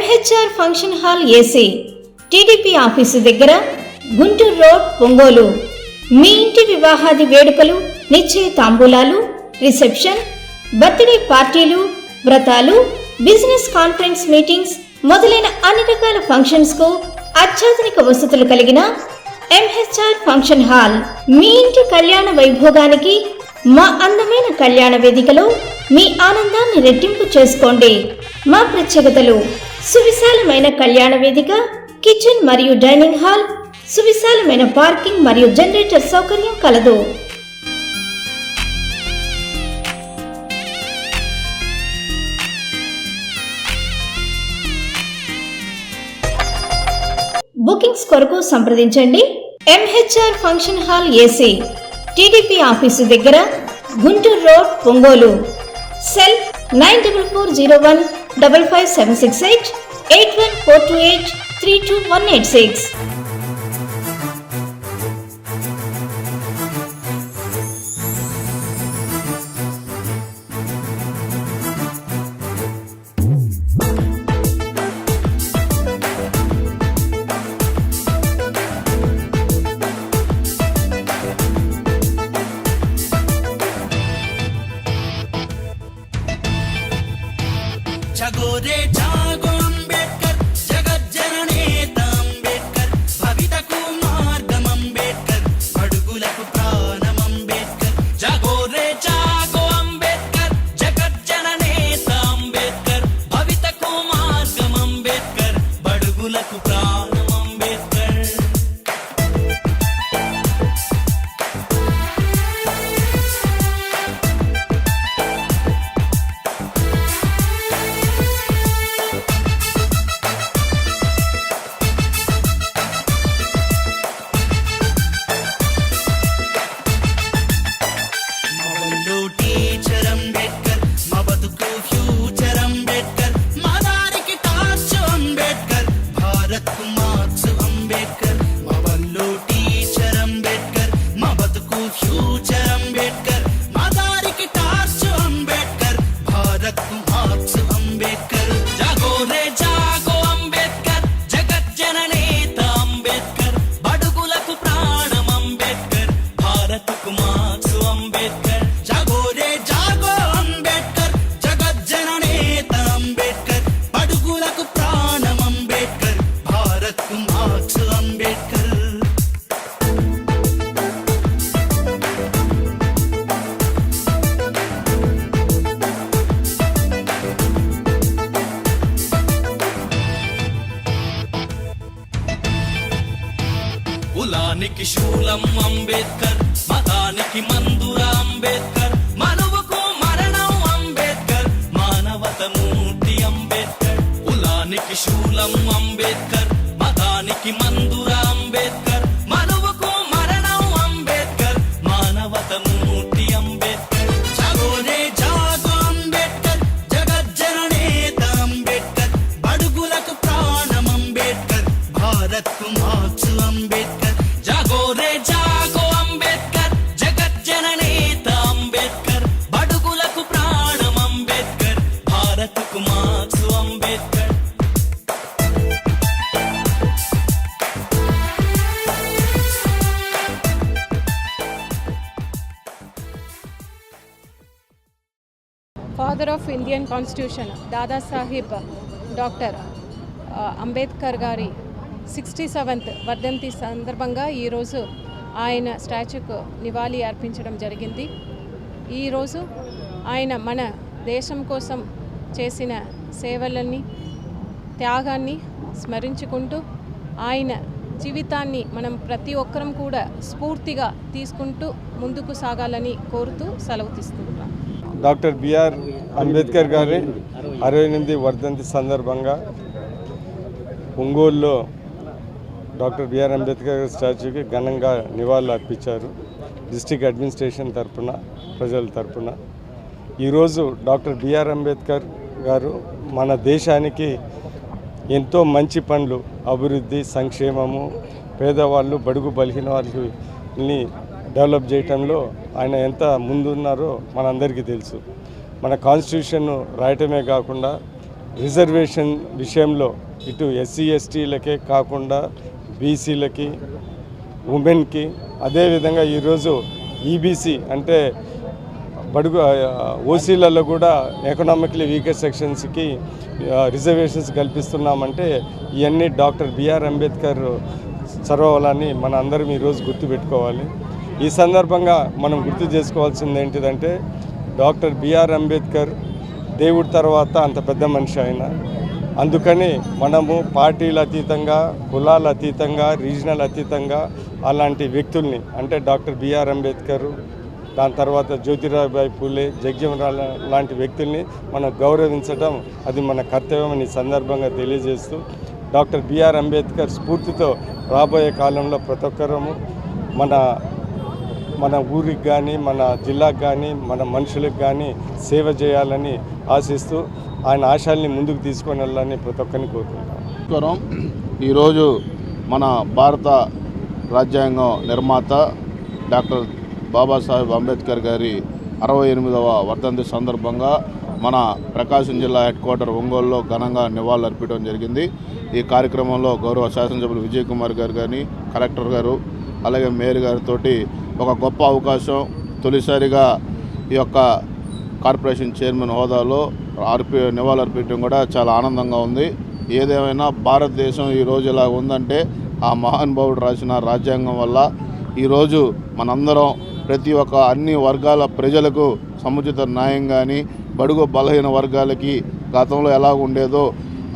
MHR function hall AC, TDP office దగ్గర, Guntur road, Ongole. మీ ఇంటి వివాహాది వేడుకలు, నిశ్చయ తాంబూలాలు, రిసెప్షన్, బర్త్డే పార్టీలు, వ్రతాలు, బిజినెస్ కాన్ఫరెన్స్ మీటింగ్స్ మొదలైన అన్ని రకాల ఫంక్షన్స్ కు అత్యాధునిక వసతులు కలిగిన ఎంహెచ్ఆర్ ఫంక్షన్ హాల్. మీ ఇంటి కళ్యాణ వైభోగానికి మా అందమైన కళ్యాణ వేదికలో మీ ఆనందాన్ని రెట్టింపు చేసుకోండి. మా ప్రత్యేకతలు: సువిశాలమైన కళ్యాణ వేదిక, కిచెన్ మరియు డైనింగ్ హాల్, సువిశాలమైన పార్కింగ్ మరియు జనరేటర్ సౌకర్యం కలదు. బుకింగ్స్ కొరకు సంప్రదించండి. MHR function hall AC, TDP office దగ్గర, గుంటూరు రోడ్, ఒంగోలు. సెల్ 9401555768 8142832186. జగో రే జాగో అంబేద్కర్, జగజ్జననేత అంబేద్కర్, భవితకు మార్గం అంబేద్కర్, అడుగులకు ప్రాణం అంబేద్కర్. జగో రే జాగో అంబేద్కర్, జగజ్జననేత అంబేద్కర్, భవితకు మార్గం అంబేద్కర్, బడుగులకు ప్రాణం అంబేద్కర్. టీచర్ అంబేద్కర్, మా బతుకు ఫ్యూచర్ అంబేద్కర్, మా దారికి టార్చ్ అంబేద్కర్, భారత్ కు మార్క్స్ అంబేద్కర్. మా వల్లో టీచర్ అంబేద్కర్, మా బతుకు ఫ్యూచర్ అంబేద్కర్, మా దారికి టార్చ్ అంబేద్కర్, భారత్ కు మార్క్స్ అంబేద్కర్. జాగో రే జాగో అంబేద్కర్, జగజ్జననేత అంబేద్కర్, బడుగులకు ప్రాణం అంబేద్కర్, భారత్ కు మార్క్స్ అంబేద్కర్. జాగో రే జాగో అంబేద్కర్, జగజ్జననేత అంబేద్కర్, బడుగులకు ప్రాణం అంబేద్కర్, భారత్ కు మార్క్స్ అంబేద్కర్. కులానికి శూలం అంబేద్కర్, మతానికి మందుర అంబేద్కర్, మనువుకు మరణం అంబేద్కర్, మానవత మూర్తి అంబేద్కర్. కులానికి శూలం అంబేద్కర్, మతానికి మందుర అంబేద్కర్, మనువుకు మరణం అంబేద్కర్, మానవత మూర్తి అంబేద్కర్. జాగో రే జాగో అంబేద్కర్, జగజ్జననేత అంబేద్కర్, బడుగులకు ప్రాణం అంబేద్కర్, భారత్ కు మార్క్స్ అంబేద్కర్. జాగో రే జాగో అంబేద్కర్, జగజ్జననేత అంబేద్కర్, బడుగులకు ప్రాణం అంబేద్కర్, భారత్ కు marks Ambedkar. Father of Indian constitution Dadasaheb doctor Ambedkar గారి 67th వర్ధంతి సందర్భంగా ఈరోజు ఆయన స్టాచ్యూకు నివాళి అర్పించడం జరిగింది. ఈరోజు ఆయన మన దేశం కోసం చేసిన సేవలని, త్యాగాన్ని స్మరించుకుంటూ ఆయన జీవితాన్ని మనం ప్రతి ఒక్కరం కూడా స్ఫూర్తిగా తీసుకుంటూ ముందుకు సాగాలని కోరుతూ సెలవు తీసుకుంటున్నాం. డాక్టర్ బిఆర్ అంబేద్కర్ గారి 68వ వర్ధంతి సందర్భంగా ఒంగోలులో డాక్టర్ బిఆర్ అంబేద్కర్ స్టాచ్యూకి ఘనంగా నివాళులు అర్పించారు. డిస్ట్రిక్ట్ అడ్మినిస్ట్రేషన్ తరఫున, ప్రజల తరఫున. ఈరోజు డాక్టర్ బిఆర్ అంబేద్కర్ గారు మన దేశానికి ఎంతో మంచి పనులు, అభివృద్ధి, సంక్షేమము, పేదవాళ్ళు, బడుగు బలహీన వాళ్ళని డెవలప్ చేయటంలో ఆయన ఎంత ముందున్నారో మనందరికీ తెలుసు. మన కాన్స్టిట్యూషన్ రాయటమే కాకుండా రిజర్వేషన్ విషయంలో ఇటు ఎస్సీ ఎస్టీలకే కాకుండా బీసీలకి, ఉమెన్కి, అదేవిధంగా ఈరోజు ఈబీసీ అంటే బడుగు ఓసీలలో కూడా ఎకనామికలీ వీకర్ సెక్షన్స్కి రిజర్వేషన్స్ కల్పిస్తున్నామంటే ఇవన్నీ డాక్టర్ బిఆర్ అంబేద్కర్ చొరవలని మన అందరం ఈరోజు గుర్తుపెట్టుకోవాలి. ఈ సందర్భంగా మనం గుర్తు చేసుకోవాల్సింది ఏంటిదంటే డాక్టర్ బిఆర్ అంబేద్కర్ దేవుడి తర్వాత అంత పెద్ద మనిషి ఆయన. అందుకని మనము పార్టీల అతీతంగా, కులాల అతీతంగా, రీజనల్ అతీతంగా అలాంటి వ్యక్తుల్ని అంటే డాక్టర్ బిఆర్ అంబేద్కర్, దాని తర్వాత జ్యోతిరావుబాయి పూలే, జగ్జీవన్ లాంటి వ్యక్తుల్ని మనం గౌరవించడం అది మన కర్తవ్యం అని సందర్భంగా తెలియజేస్తూ డాక్టర్ బిఆర్ అంబేద్కర్ స్ఫూర్తితో రాబోయే కాలంలో ప్రతి ఒక్కరము మన ఊరికి కానీ, మన జిల్లాకు కానీ, మన మనుషులకు కానీ సేవ చేయాలని ఆశిస్తూ ఆయన ఆశయాల్ని ముందుకు తీసుకొని వెళ్ళాలని ప్రతి ఒక్కరిని కోరుకుంటాం. ఈరోజు మన భారత రాజ్యాంగం నిర్మాత డాక్టర్ బాబాసాహెబ్ అంబేద్కర్ గారి 68వ వర్ధంతి సందర్భంగా మన ప్రకాశం జిల్లా హెడ్ క్వార్టర్ ఒంగోలులో ఘనంగా నివాళులర్పించడం జరిగింది. ఈ కార్యక్రమంలో గౌరవ శాసనసభ్యులు విజయ్ కుమార్ గారు కానీ, కలెక్టర్ గారు, అలాగే మేయర్ గారితో ఒక గొప్ప అవకాశం. తొలిసారిగా ఈ యొక్క కార్పొరేషన్ చైర్మన్ హోదాలో నివాళులర్పించడం కూడా చాలా ఆనందంగా ఉంది. ఏదేమైనా భారతదేశం ఈరోజు ఇలా ఉందంటే ఆ మహానుభావుడు రాసిన రాజ్యాంగం వల్ల. ఈరోజు మనందరం ప్రతి ఒక్క అన్ని వర్గాల ప్రజలకు సముచిత న్యాయం కానీ, బడుగు బలహీన వర్గాలకి గతంలో ఎలా ఉండేదో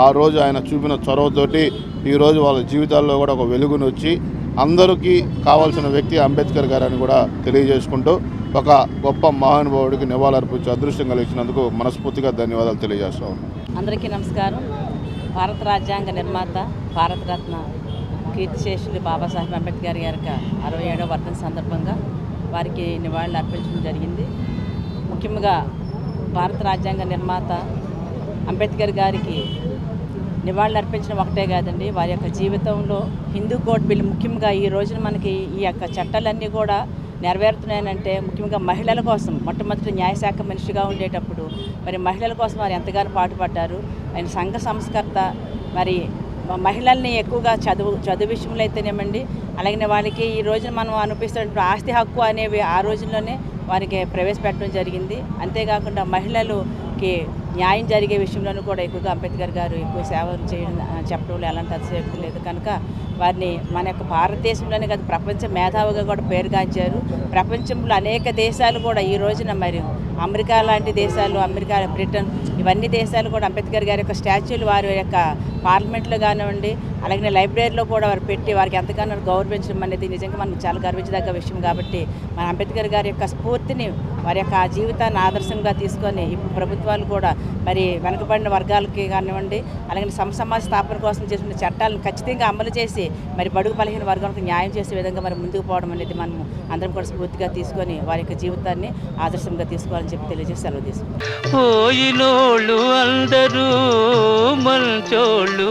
ఆ రోజు ఆయన చూపిన చొరవతోటి ఈరోజు వాళ్ళ జీవితాల్లో కూడా ఒక వెలుగుని వచ్చి అందరికీ కావాల్సిన వ్యక్తి అంబేద్కర్ గారు అని కూడా తెలియజేసుకుంటూ ఒక గొప్ప మహానుభావుడికి నివాళులర్పించే అదృష్టం కలిగినందుకు మనస్ఫూర్తిగా ధన్యవాదాలు తెలియజేస్తా ఉన్నాను. అందరికీ నమస్కారం. భారత రాజ్యాంగ నిర్మాత, భారతరత్న కీర్తిశేషులు బాబాసాహెబ్ అంబేద్కర్ గారి 67వ వర్ధంతి సందర్భంగా వారికి నివాళులు అర్పించడం జరిగింది. ముఖ్యంగా భారత రాజ్యాంగ నిర్మాత అంబేద్కర్ గారికి నివాళులు అర్పించడం ఒకటే కాదండి, వారి యొక్క జీవితంలో హిందూ కోడ్ బిల్ ముఖ్యంగా ఈ రోజున మనకి ఈ యొక్క చట్టాలన్నీ కూడా నెరవేరుతున్నాయనంటే ముఖ్యంగా మహిళల కోసం మొట్టమొదటి న్యాయశాఖ మనిషిగా ఉండేటప్పుడు మరి మహిళల కోసం వారు ఎంతగానో పాటుపడ్డారు. ఆయన సంఘ సంస్కర్త. మరి మహిళల్ని ఎక్కువగా చదువు విషయంలో అయితేనేమండి, అలాగే వాళ్ళకి ఈ రోజున మనం అనిపిస్తున్నప్పుడు ఆస్తి హక్కు అనేవి ఆ రోజుల్లోనే వారికి ప్రవేశపెట్టడం జరిగింది. అంతేకాకుండా మహిళలకి న్యాయం జరిగే విషయంలోనూ కూడా ఎక్కువగా అంబేద్కర్ గారు ఎక్కువ సేవలు చేయడం చెప్పడంలో ఎలాంటి అతిశయోక్తి లేదు. కనుక వారిని మన యొక్క భారతదేశంలోనే కాదు ప్రపంచ మేధావిగా కూడా పేరుగాంచారు. ప్రపంచంలో అనేక దేశాలు కూడా ఈ రోజున మరి అమెరికా లాంటి దేశాలు, అమెరికా, బ్రిటన్ ఇవన్నీ దేశాలు కూడా అంబేద్కర్ గారి యొక్క స్టాచ్యూలు వారి యొక్క పార్లమెంట్లో కానివ్వండి, అలాగే లైబ్రరీలో కూడా వారు పెట్టి వారికి ఎంతగానో గౌరవించడం అనేది నిజంగా మనం చాలా గర్వించదగ్గ విషయం. కాబట్టి మన అంబేద్కర్ గారి యొక్క స్ఫూర్తిని, వారి యొక్క జీవితాన్ని ఆదర్శంగా తీసుకొని ఇప్పుడు ప్రభుత్వాలు కూడా మరి వెనుకబడిన వర్గాలకి కానివ్వండి, అలాగే సమాజ స్థాపన కోసం చేసిన చట్టాలను ఖచ్చితంగా అమలు చేసి మరి బడుగు బలహీన వర్గాలకు న్యాయం చేసే విధంగా మరి ముందుకు పోవడం అనేది మనం అందరం కూడా స్ఫూర్తిగా తీసుకొని వారి యొక్క జీవితాన్ని ఆదర్శంగా తీసుకోవాలని చెప్పి తెలియజేసి సెలవు తీసుకుంటాం. పోయినోళ్ళు అందరూ మంచోళ్ళు,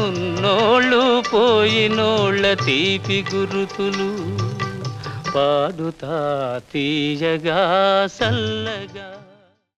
ఉన్నోళ్ళు పోయినోళ్ళ తీపి గురుతులు పాడుతా తీయగా సల్లగా.